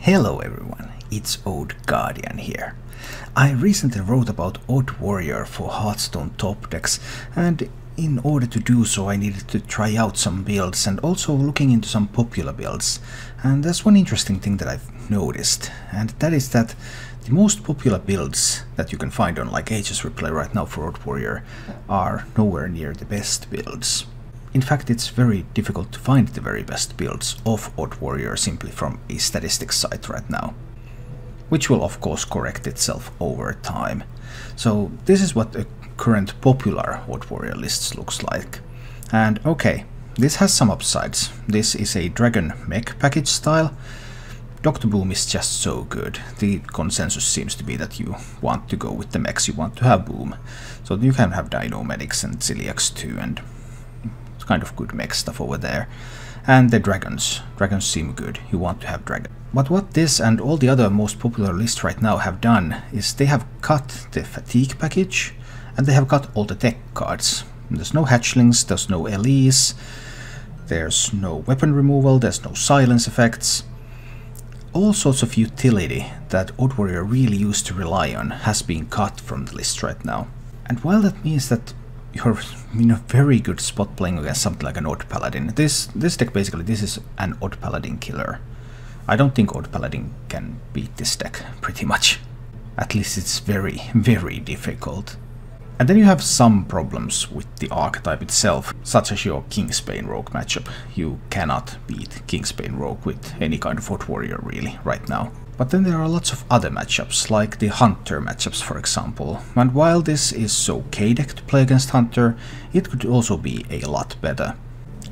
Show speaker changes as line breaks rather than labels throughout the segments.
Hello everyone, it's Old Guardian here. I recently wrote about Odd Warrior for Hearthstone top decks, and in order to do so I needed to try out some builds and also looking into some popular builds. And there's one interesting thing that I've noticed, and that is that the most popular builds that you can find on like Aegis Replay right now for Odd Warrior are nowhere near the best builds. In fact, it's very difficult to find the very best builds of Odd Warrior simply from a statistics site right now, which will of course correct itself over time. So this is what a current popular Odd Warrior list looks like. And okay, this has some upsides. This is a Dragon mech package style. Dr. Boom is just so good. The consensus seems to be that you want to go with the mechs, you want to have Boom. So you can have Dino Medics and Ziliax too, and kind of good mech stuff over there. And the dragons seem good, you want to have dragon. But what this and all the other most popular lists right now have done is they have cut the fatigue package and they have cut all the tech cards. There's no hatchlings, there's no LEs, there's no weapon removal, there's no silence effects. All sorts of utility that Odd Warrior really used to rely on has been cut from the list right now. And while that means that you're in a very good spot playing against something like an Odd Paladin. This deck basically, this is an Odd Paladin killer. I don't think Odd Paladin can beat this deck, pretty much. At least it's very, very difficult. And then you have some problems with the archetype itself, such as your Kingsbane Rogue matchup. You cannot beat Kingsbane Rogue with any kind of Odd Warrior really, right now. But then there are lots of other matchups, like the Hunter matchups for example, and while this is okay deck to play against Hunter, it could also be a lot better.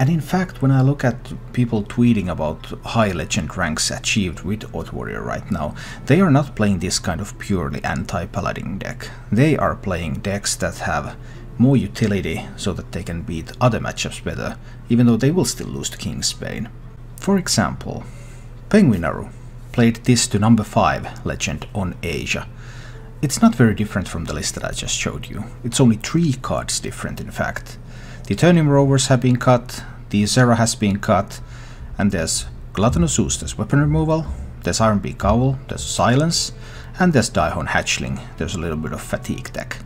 And in fact, when I look at people tweeting about high legend ranks achieved with Odd Warrior right now, they are not playing this kind of purely anti-Paladin deck. They are playing decks that have more utility so that they can beat other matchups better, even though they will still lose to Kingsbane. For example, PenguiNaru played this to number 5 legend on Asia. It's not very different from the list that I just showed you. It's only 3 cards different in fact. The Eternium Rovers have been cut, the Zera has been cut, and there's Gluttonous Zeus, there's weapon removal, there's Ironbeak Owl, there's silence, and there's Daihon Hatchling, there's a little bit of fatigue deck.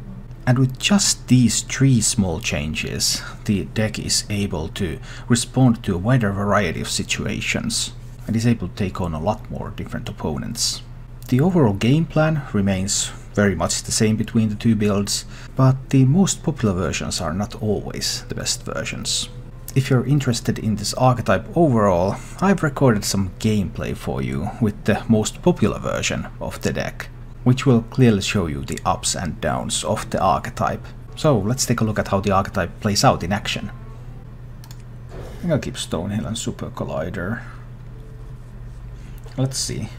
And with just these 3 small changes, the deck is able to respond to a wider variety of situations, and is able to take on a lot more different opponents. The overall game plan remains very much the same between the 2 builds, but the most popular versions are not always the best versions. If you're interested in this archetype overall, I've recorded some gameplay for you with the most popular version of the deck, which will clearly show you the ups and downs of the archetype. So let's take a look at how the archetype plays out in action. I think I'll keep Stonehill and Super Collider. Let's see.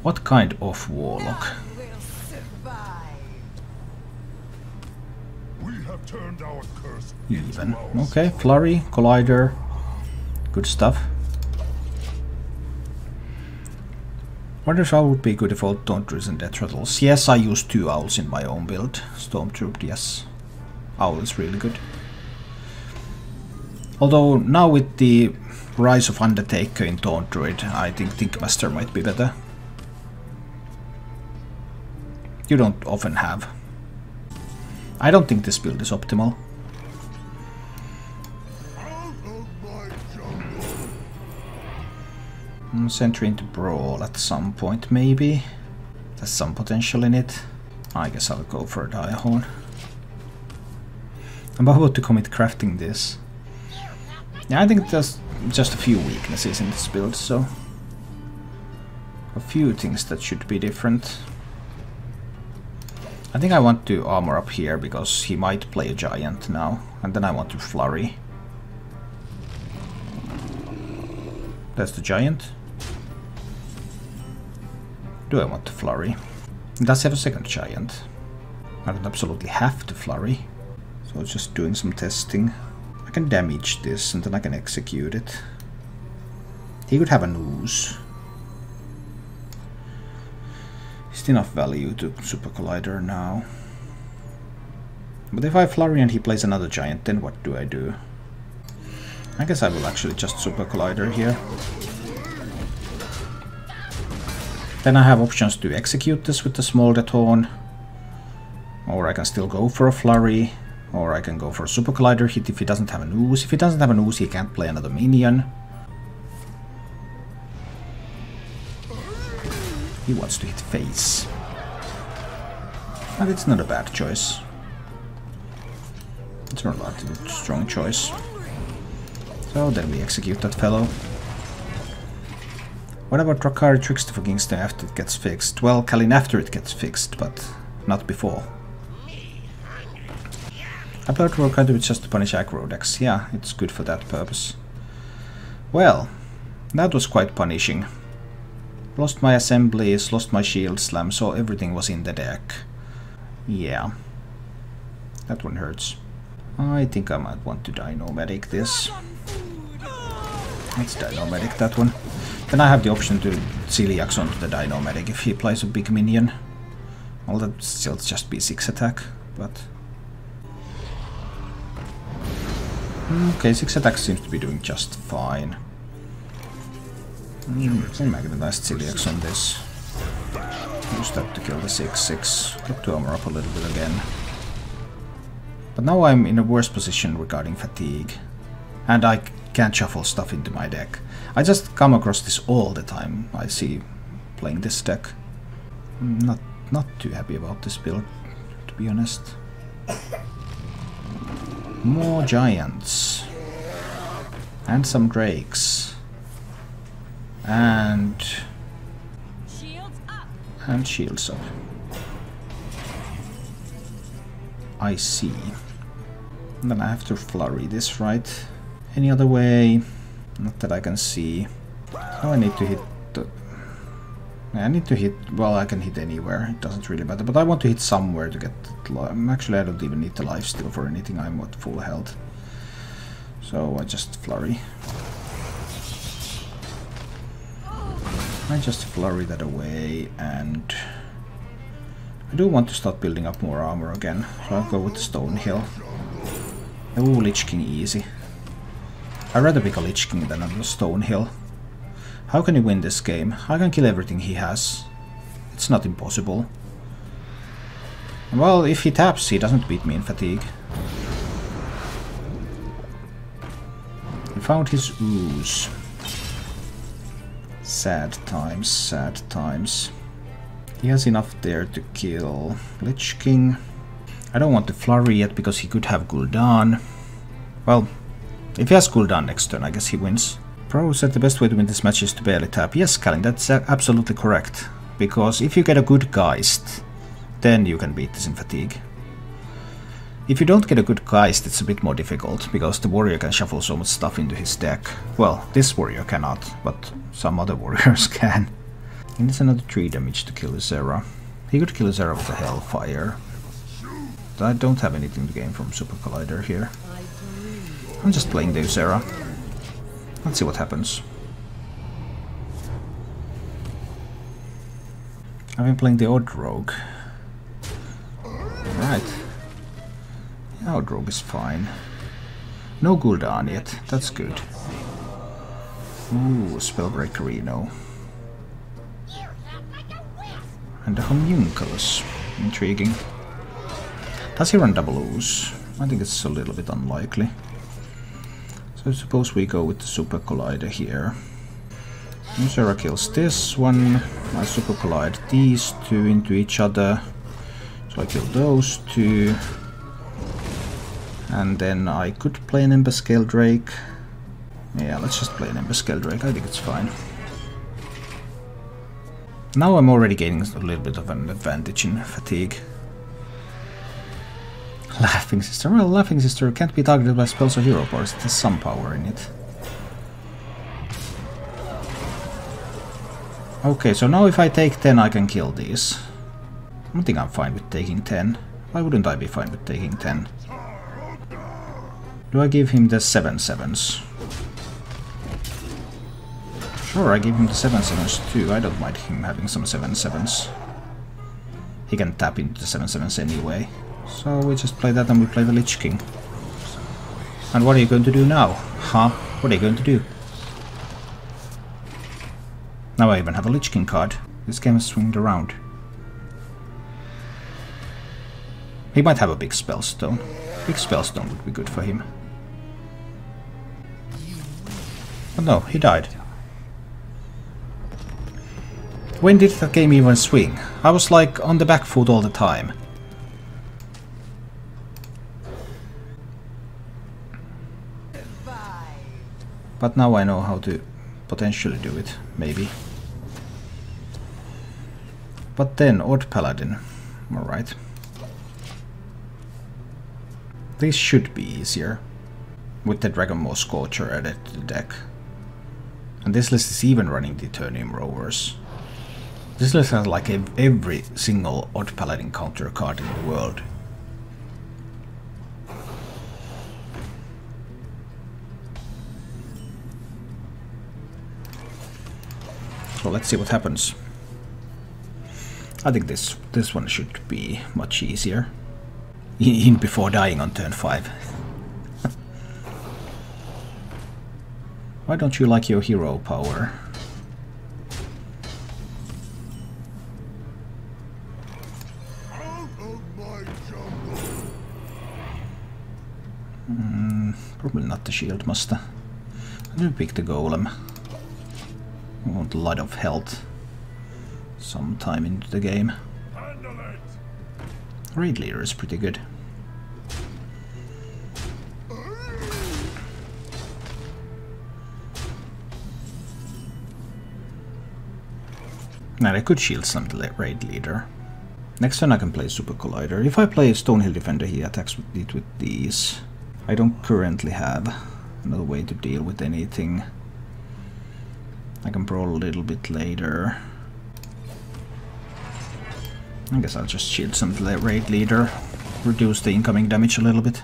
What kind of Warlock? Even. Okay, Flurry, Collider. Good stuff. Wonder if Owl would be good if all Stormtroopers and Death Rattles. Yes, I use 2 Owls in my own build. Stormtrooped, yes. Owl is really good. Although now with the rise of Undertaker in Taunt Druid, I think Thinkmaster might be better. You don't often have. I don't think this build is optimal. Sentry into Brawl at some point maybe. There's some potential in it. I guess I'll go for a Daihon. I'm about to commit crafting this. Yeah, I think there's just a few weaknesses in this build, so a few things that should be different. I think I want to armor up here because he might play a giant now, and then I want to flurry. That's the giant. Do I want to flurry? Does he have a second giant? I don't absolutely have to flurry, so just doing some testing. I can damage this and then I can execute it. He could have an ooze. It's enough value to Super Collider now. But if I flurry and he plays another giant, then what do I do? I guess I will actually just Super Collider here. Then I have options to execute this with the Smolder Taunt, or I can still go for a Flurry, or I can go for a Super Collider hit if he doesn't have an Ooze. If he doesn't have an Ooze, he can't play another minion. He wants to hit face. And it's not a bad choice. It's not a strong choice. So then we execute that fellow. What about Drakari Trickster for Kingston after it gets fixed? Well, Kalin after it gets fixed, but not before. I played Drakari just to punish aggro decks. Yeah, it's good for that purpose. Well, that was quite punishing. Lost my assemblies, lost my shield slam, so everything was in the deck. Yeah, that one hurts. I think I might want to Dino-Medic this. Let's Dino-Medic that one. Then I have the option to Celiax onto the Dino-Medic if he plays a big minion. Well, that still just be 6 attack, but... Okay, 6 attack seems to be doing just fine. Magnetized Celiax on this. Use that to kill the 6/6. Get to armor up a little bit again. But now I'm in a worse position regarding fatigue. And I can't shuffle stuff into my deck. I just come across this all the time. I see playing this deck. I'm not too happy about this build, to be honest. More giants. And some drakes. And shields up. I see. And then I have to flurry this, right? Any other way? Not that I can see. Oh, I need to hit the... I need to hit... Well, I can hit anywhere. It doesn't really matter. But I want to hit somewhere to get... Actually, I don't even need the lifesteal for anything. I'm at full health. So I just flurry. I just flurry that away, and I do want to start building up more armor again, so I'll go with the Stone Hill. Ooh, Lich King easy. I'd rather pick a Lich King than a Stone Hill. How can he win this game? I can kill everything he has. It's not impossible. Well, if he taps, he doesn't beat me in fatigue. He found his Ooze. Sad times, sad times. He has enough there to kill Lich King. I don't want to flurry yet because he could have Gul'dan. Well, if he has Gul'dan next turn, I guess he wins. Pro said the best way to win this match is to barely tap. Yes, Kalin, that's absolutely correct. Because if you get a good Geist, then you can beat this in fatigue. If you don't get a good Geist, it's a bit more difficult, because the warrior can shuffle so much stuff into his deck. Well, this warrior cannot, but some other warriors can. He needs another 3 damage to kill Zera. He could kill Zera with a Hellfire. But I don't have anything to gain from Super Collider here. I'm just playing the Zera. Let's see what happens. I've been playing the Odd Rogue. Right. Odd Rogue is fine. No Gul'dan yet, that's good. Ooh, Spellbreaker Reno. And a Homunculus. Intriguing. Does he run double Ooze? I think it's a little bit unlikely. So I suppose we go with the Super Collider here. Zera kills this one. I Super Collide these two into each other. So I kill those two. And then I could play an Emberscale Drake. Yeah, let's just play an Emberscale Drake. I think it's fine. Now I'm already gaining a little bit of an advantage in fatigue. Laughing Sister. Well, Laughing Sister can't be targeted by spells or hero powers. It has some power in it. Okay, so now if I take 10 I can kill these. I think I'm fine with taking 10. Why wouldn't I be fine with taking 10? Do I give him the 7/7s? Sure, I give him the 7/7s too. I don't mind him having some 7/7s. He can tap into the 7/7s anyway. So we just play that and we play the Lich King. And what are you going to do now? Huh? What are you going to do? Now I even have a Lich King card. This game has swinged around. He might have a big spellstone. Big spellstone would be good for him. But no, he died. When did that game even swing? I was like on the back foot all the time. But now I know how to potentially do it, maybe. But then, Odd Paladin. Alright. This should be easier. With the Dragonmaw Scorcher added to the deck. And this list is even running the Eternium Rovers. This list has like every single Odd Paladin counter card in the world. So let's see what happens. I think this one should be much easier. In before dying on turn 5. Why don't you like your hero power? Probably not the shield master. I'm gonna pick the golem. I want a lot of health sometime into the game. Raid leader is pretty good. Now I could shield some raid leader. Next turn I can play Super Collider. If I play Stonehill Defender, he attacks it with these. I don't currently have another way to deal with anything. I can brawl a little bit later. I guess I'll just shield some raid leader, reduce the incoming damage a little bit.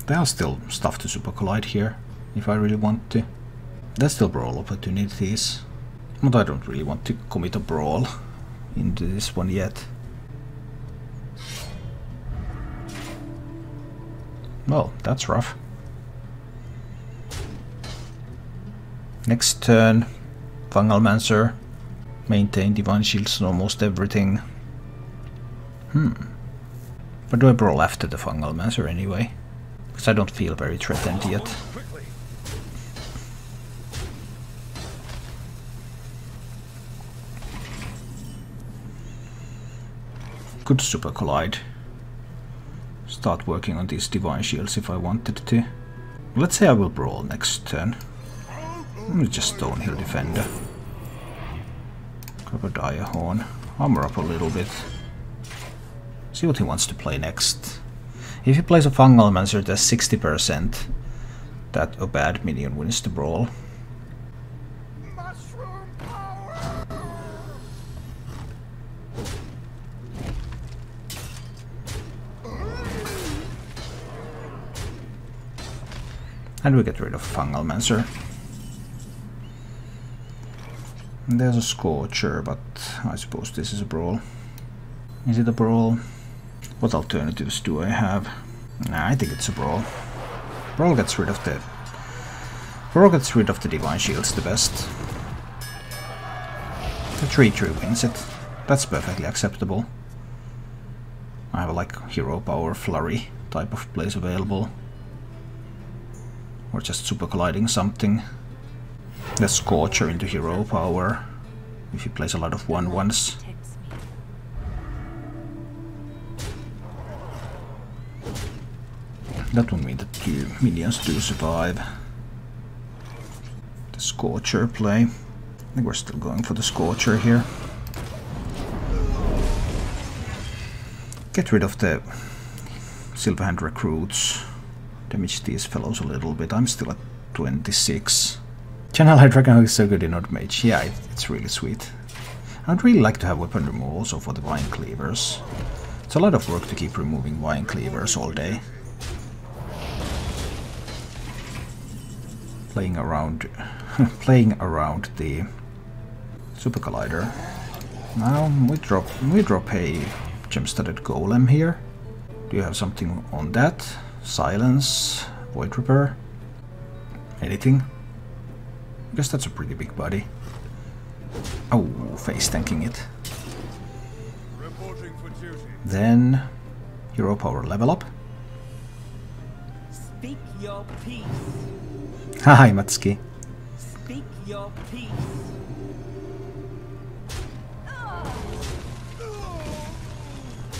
There are still stuff to Super Collide here, if I really want to. There's still brawl opportunities. But I don't really want to commit a brawl into this one yet. Well, that's rough. Next turn, Fungalmancer. Maintain Divine Shields on almost everything. But do I brawl after the Fungalmancer anyway? Because I don't feel very threatened yet. Could Super Collide. Start working on these Divine Shields if I wanted to. Let's say I will brawl next turn. Let me just Stonehill Defender. Grab a Dire Horn. Armor up a little bit. See what he wants to play next. If he plays a Fungalmancer, there's 60% that a bad minion wins the brawl. And we get rid of Fungalmancer. And there's a Scorcher, but I suppose this is a brawl. Is it a brawl? What alternatives do I have? Nah, I think it's a brawl. Brawl gets rid of the Divine Shields the best. The 3-3 wins it. That's perfectly acceptable. I have a like hero power flurry type of plays available. Or just super colliding something. The Scorcher into hero power. If he plays a lot of 1/1s. That would mean that 2 minions do survive. The Scorcher play. I think we're still going for the Scorcher here. Get rid of the Silverhand recruits. Damage these fellows a little bit. I'm still at 26. Channel Dragon is so good in Odd Mage. Yeah, it's really sweet. I'd really like to have weapon removal also for the Vine Cleavers. It's a lot of work to keep removing Vine Cleavers all day. Playing around the Super Collider. Now we drop a gem-studded golem here. Do you have something on that? Silence, Void Repair, anything? I guess that's a pretty big body. Oh, face tanking it. Then hero power level up.
Speak your peace.
Hi, Matsuki.
Speak your peace.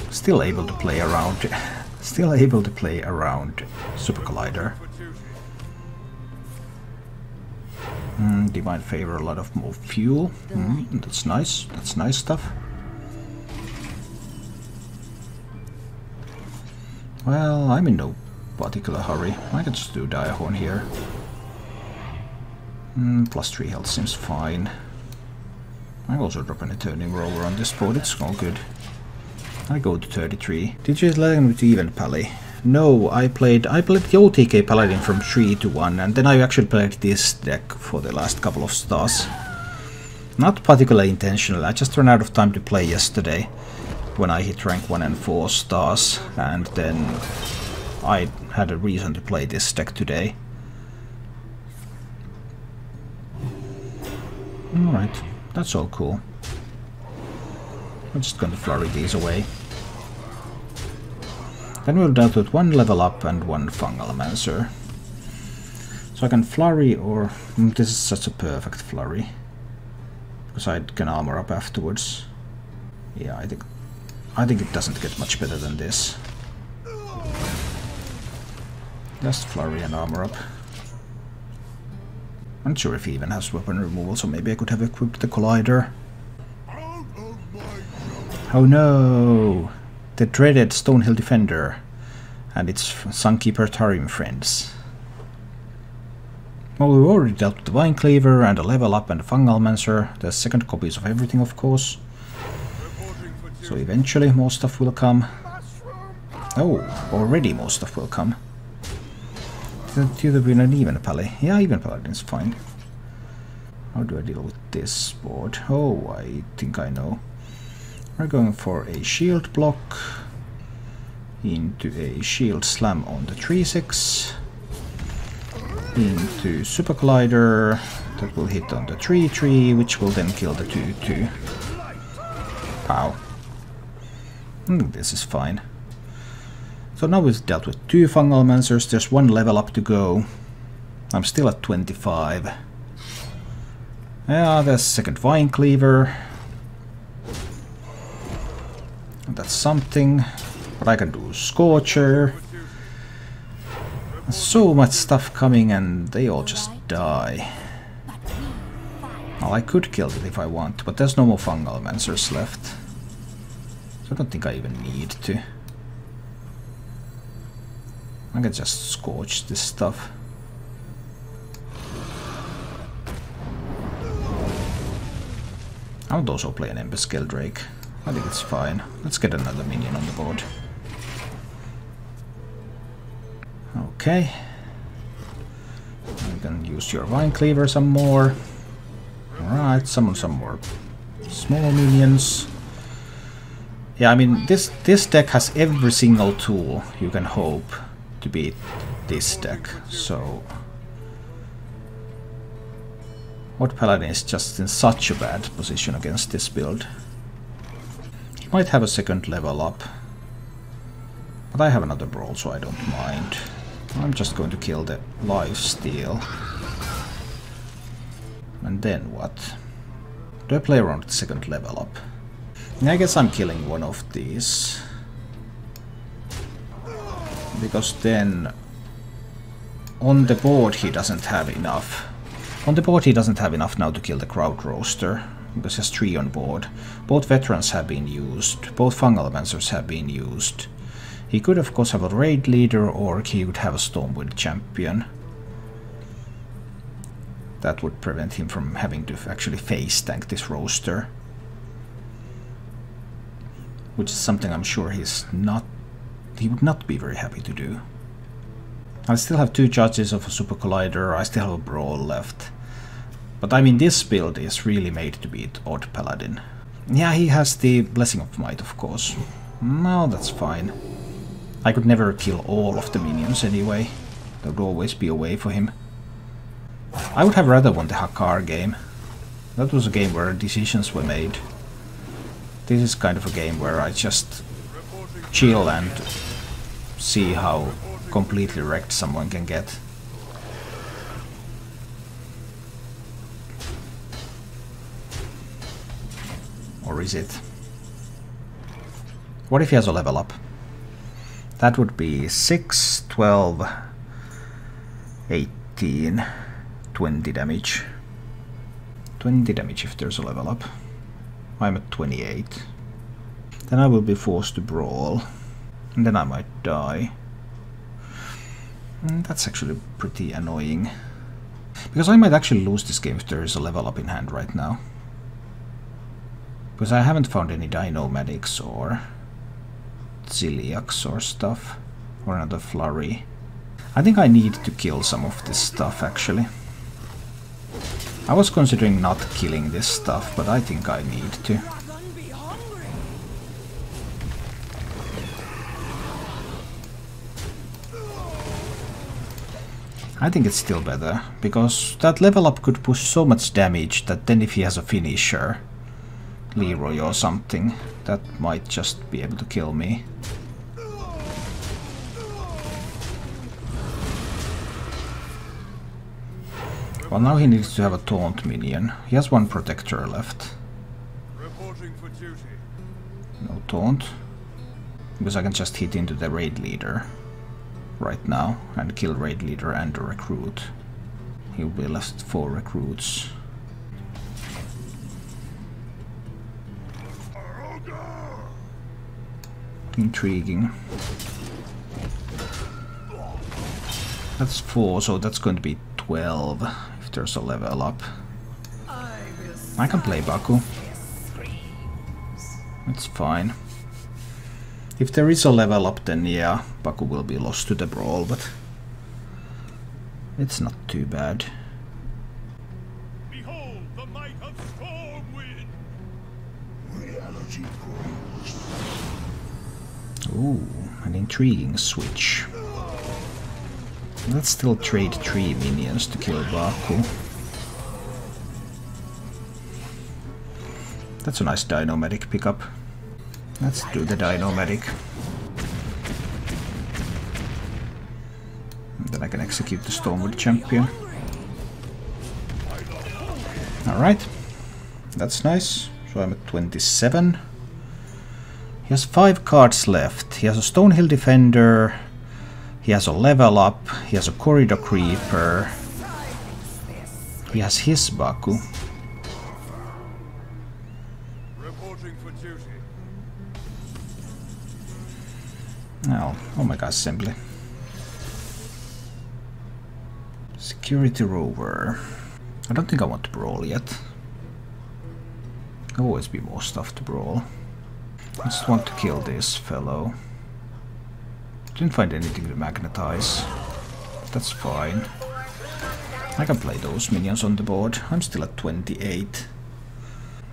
Still able to play around. Still able to play around Super Collider. Divine Favor, a lot of more fuel. That's nice. That's nice stuff. Well, I'm in no particular hurry. I can just do Direhorn here. Plus 3 health seems fine. I also drop an Turning Rover on this board, it's all good. I go to 33. Did you let him with Even Pally? No, I played the OTK Paladin from 3 to 1, and then I actually played this deck for the last couple of stars. Not particularly intentional, I just ran out of time to play yesterday when I hit rank 1 and 4 stars, and then I had a reason to play this deck today. Alright, that's all cool. I'm just going to flurry these away. Then we'll deal with 1 level up and 1 Fungalmancer. So I can flurry, or this is such a perfect flurry, because I can armor up afterwards. Yeah, I think it doesn't get much better than this. Just flurry and armor up. I'm not sure if he even has weapon removal, so maybe I could have equipped the Collider. Oh no! The dreaded Stonehill Defender and its Sunkeeper Tarim friends. Well, we've already dealt with the Vine Cleaver and a level up and a Fungalmancer. There's second copies of everything, of course. So eventually more stuff will come. Oh, already more stuff will come. Did you win an Even Pally? Yeah, Even Paladin's fine. How do I deal with this board? Oh, I think I know. We're going for a shield block into a shield slam on the 3/6, into Super Collider that will hit on the 3/3, which will then kill the 2/2. Pow. This is fine. So now we've dealt with 2 Fungalmancers, there's 1 level up to go. I'm still at 25. Yeah, there's second Vine Cleaver. That's something, but I can do Scorcher. There's so much stuff coming and they all just die. Well, I could kill it if I want, but there's no more Fungalmancers left. So I don't think I even need to. I can just scorch this stuff. I would also play an Ember Scale Drake. I think it's fine. Let's get another minion on the board. Okay. You can use your Vine Cleaver some more. Alright, summon some more small minions. Yeah, I mean, this deck has every single tool you can hope to beat this deck, so... What Paladin is just in such a bad position against this build. He might have a second level up, but I have another brawl, so I don't mind. I'm just going to kill the lifesteal. And then what? Do I play around the second level up? I guess I'm killing one of these. Because then on the board he doesn't have enough. On the board he doesn't have enough now to kill the Crowd Roaster, because he has 3 on board. Both veterans have been used, both Fungalmancers have been used. He could of course have a raid leader, or he would have a Stormwind champion. That would prevent him from having to actually face tank this roaster. Which is something I'm sure he would not be very happy to do. I still have 2 judges of a Super Collider, I still have a brawl left. But I mean, this build is really made to beat Odd Paladin. Yeah, he has the Blessing of Might, of course. No, that's fine. I could never kill all of the minions anyway. There would always be a way for him. I would have rather won the Hakar game. That was a game where decisions were made. This is kind of a game where I just chill and see how completely wrecked someone can get. Or is it? What if he has a level up? That would be 6, 12, 18, 20 damage. 20 damage if there's a level up. I'm at 28. Then I will be forced to brawl. And then I might die. That's actually pretty annoying. Because I might actually lose this game if there is a level up in hand right now. Because I haven't found any Dinomatics or Ziliacs or stuff. Or another Flurry. I think I need to kill some of this stuff actually. I was considering not killing this stuff, but I think I need to. I think it's still better, because that level up could push so much damage that then if he has a finisher, Leroy or something, that might just be able to kill me. Well, now he needs to have a taunt minion. He has one protector left.
Reporting for duty.
No taunt. Because I can just hit into the raid leader right now and kill raid leader and the recruit. He'll be left 4 recruits. Intriguing. That's 4, so that's going to be 12 if there's a level up. I can play Baku. It's fine. If there is a level up, then yeah, Baku will be lost to the brawl, but it's not too bad.
Behold the might of Stormwind.
Reality grows.
Ooh, an intriguing switch. Let's still trade 3 minions to kill Baku. That's a nice Dinomatic pickup. Let's do the Dinomatic. And then I can execute the Stormwood champion. Alright, that's nice. So I'm at 27. He has 5 cards left. He has a Stonehill Defender. He has a level up, he has a Corridor Creeper, he has his Baku.
Reporting for duty.
Oh my god, assembly. Security Rover. I don't think I want to brawl yet. There'll always be more stuff to brawl. I just want to kill this fellow. Didn't find anything to magnetize. That's fine. I can play those minions on the board. I'm still at 28.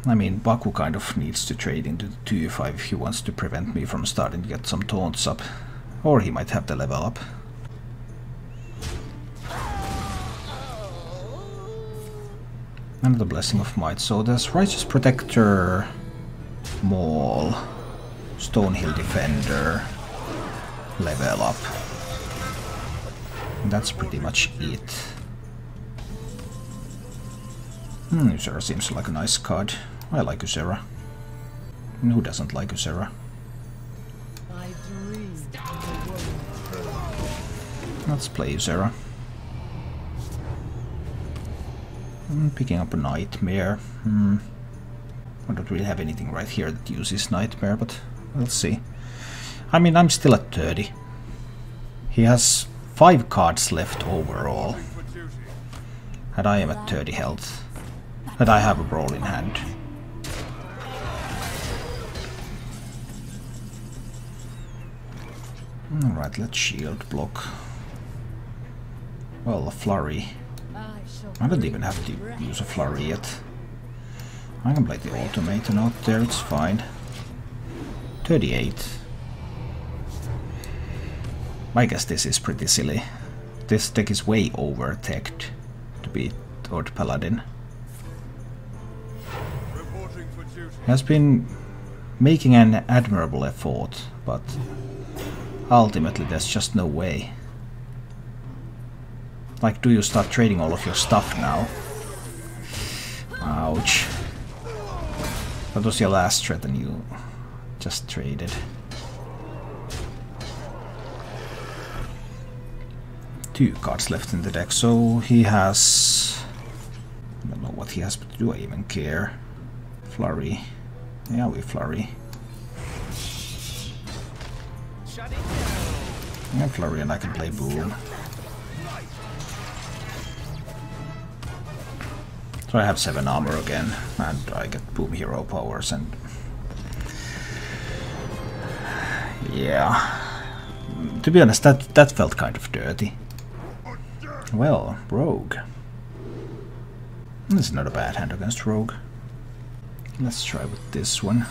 I mean, Baku kind of needs to trade into the 2-5 if he wants to prevent me from starting to get some taunts up. Or he might have the level up. Another Blessing of Might. So there's Righteous Protector, Maul, Stonehill Defender, level up. And that's pretty much it. Ysera seems like a nice card. I like Ysera. And who doesn't like Ysera? Let's play Ysera. Picking up a Nightmare. I don't really have anything right here that uses Nightmare, but we'll see. I mean, I'm still at 30. He has 5 cards left overall. And I am at 30 health. And I have a brawl in hand. Alright, let's shield block. Well, a flurry. I don't even have to use a flurry yet. I can play the automaton out there, it's fine. 38. I guess this is pretty silly. This deck is way over-teched to beat Paladin.
duty.
He has been making an admirable effort, but ultimately there's just no way. Like, do you start trading all of your stuff now? Ouch. That was your last threat and you just traded. Two cards left in the deck, so he has... I don't know what he has, but do I even care? Flurry. Yeah, we flurry. Yeah, flurry and I can play boom. So I have 7 armor again, and I get boom hero powers and... Yeah... To be honest, that felt kind of dirty. Well, Rogue. This is not a bad hand against Rogue. Let's try with this one.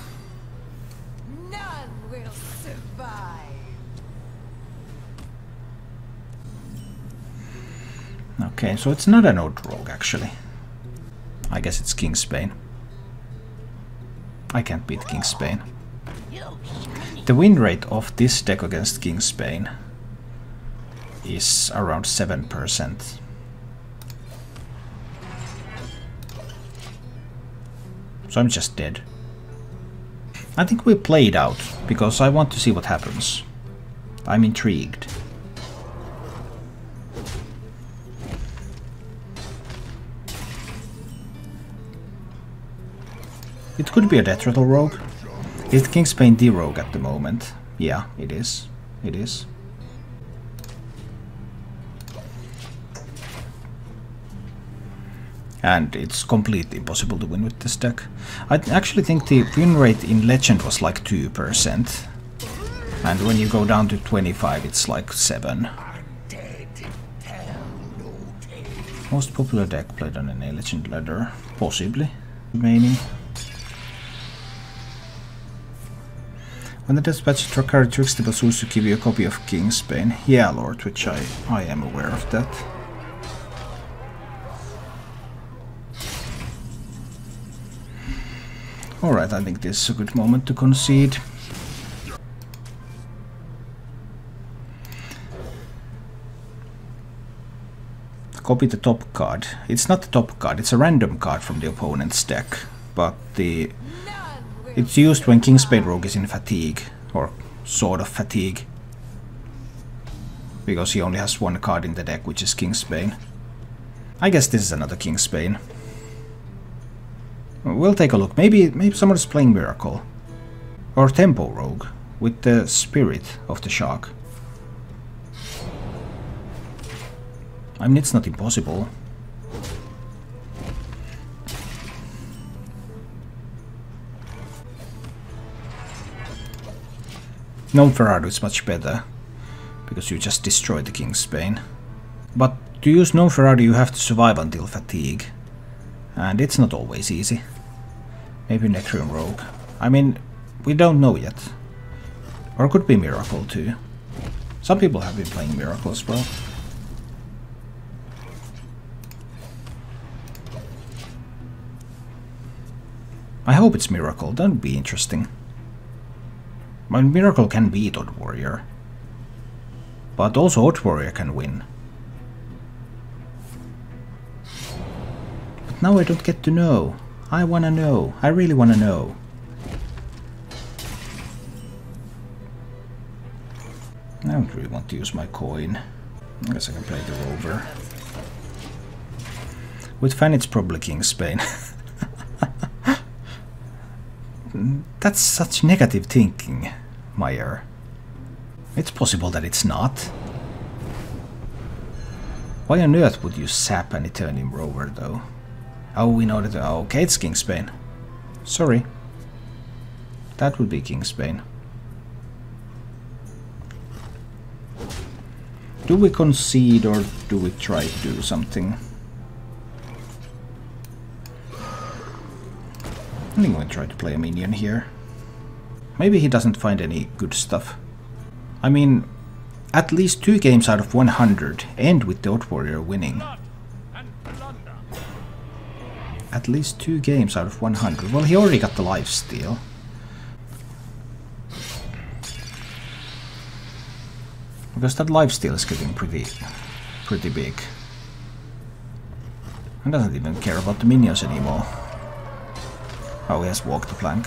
None will survive.
Okay, so it's not an old Rogue actually. I guess it's Kingsbane. I can't beat Kingsbane. The win rate of this deck against Kingsbane is around 7%. So I'm just dead. I think we played out, because I want to see what happens. I'm intrigued. It could be a Death Rattle Rogue. Is Kingsbane the Rogue at the moment? Yeah, it is. It is. And it's completely impossible to win with this deck. I actually think the win rate in Legend was like 2%. And when you go down to 25, it's like 7. Most popular deck played on an Legend ladder. Possibly. Remaining. When the dispatch tracker tricks the Basus to give you a copy of Kingsbane. Yeah, Lord, which I am aware of that. Alright, I think this is a good moment to concede. Copy the top card. It's not the top card, it's a random card from the opponent's deck. But it's used when Kingsbane Rogue is in fatigue, or sort of fatigue. Because he only has one card in the deck, which is Kingsbane. I guess this is another Kingsbane. We'll take a look. Maybe someone's playing Miracle. Or Tempo Rogue, with the spirit of the shark. I mean, it's not impossible. Non-Ferrado is much better, because you just destroyed the Kingsbane. But to use Non-Ferrado you have to survive until fatigue. And it's not always easy. Maybe Necron Rogue. I mean, we don't know yet. Or it could be Miracle too. Some people have been playing Miracle as well. I hope it's Miracle, that would be interesting. I mean, Miracle can beat Odd Warrior. But also Odd Warrior can win. But now I don't get to know. I wanna know. I really wanna know. I don't really want to use my coin. I guess I can play the Rover. With Fan it's probably Kingsbane. That's such negative thinking, Meyer. It's possible that it's not. Why on earth would you sap an Eternium Rover though? Oh, we know that. Oh, okay, it's Kingsbane. Sorry. That would be Kingsbane. Do we concede or do we try to do something? I think we'll try to play a minion here. Maybe he doesn't find any good stuff. I mean, at least 2 games out of 100 end with the Odd Warrior winning. at least 2 games out of 100. Well, he already got the lifesteal. Because that lifesteal is getting pretty big. He doesn't even care about the minions anymore. Oh, he has walked the plank.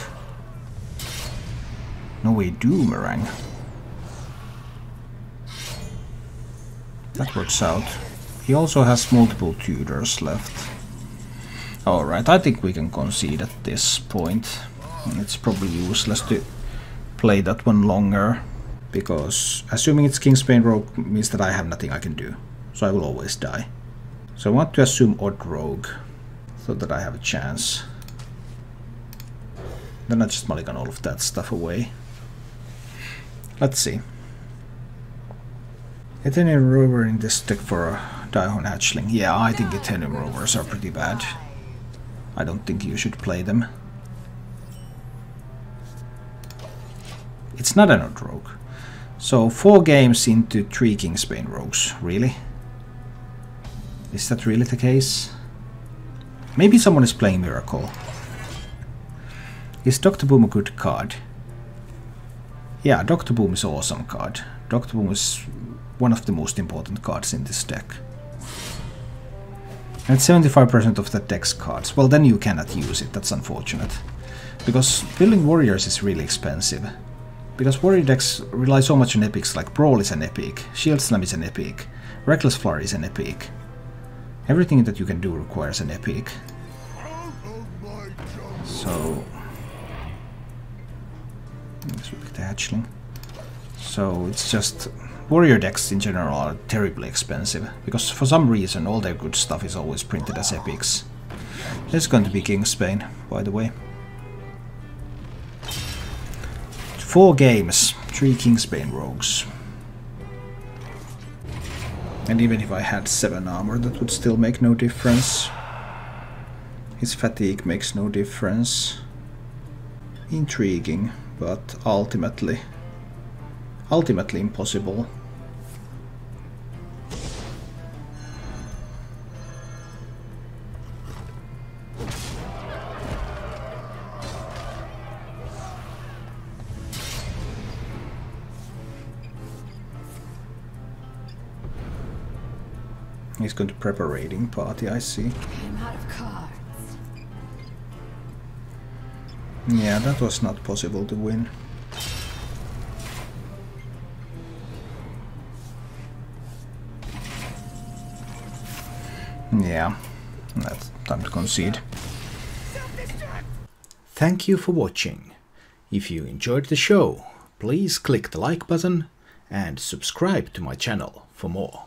No way, Doomerang. That works out. He also has multiple tutors left. Alright, I think we can concede at this point. It's probably useless to play that one longer, because assuming it's Kingsbane Rogue means that I have nothing I can do, so I will always die. So I want to assume Odd Rogue, so that I have a chance. Then I just mulligan all of that stuff away. Let's see. Athenian Rover in this deck for a Daihon Hatchling. Yeah, I think Athenian Rovers are pretty bad. I don't think you should play them. It's not an Odd Rogue. So 4 games into 3 Kingsbane Rogues. Really? Is that really the case? Maybe someone is playing Miracle. Is Dr. Boom a good card? Yeah, Dr. Boom is an awesome card. Dr. Boom is one of the most important cards in this deck. And 75% of the deck's cards. Well, then you cannot use it. That's unfortunate. Because building warriors is really expensive. Because warrior decks rely so much on epics, like Brawl is an epic, Shield Slam is an epic, Reckless Flurry is an epic. Everything that you can do requires an epic. So... let's pick the Hatchling. So it's just... warrior decks in general are terribly expensive, because for some reason all their good stuff is always printed as epics. This is going to be Kingsbane, by the way. 4 games, 3 Kingsbane Rogues. And even if I had 7 armor, that would still make no difference. His fatigue makes no difference. Intriguing, but ultimately impossible. He's going to prep a raiding party, I see.
I'm out of cards.
Yeah, that was not possible to win. Yeah, that's time to concede. Thank you for watching. If you enjoyed the show, please click the like button and subscribe to my channel for more.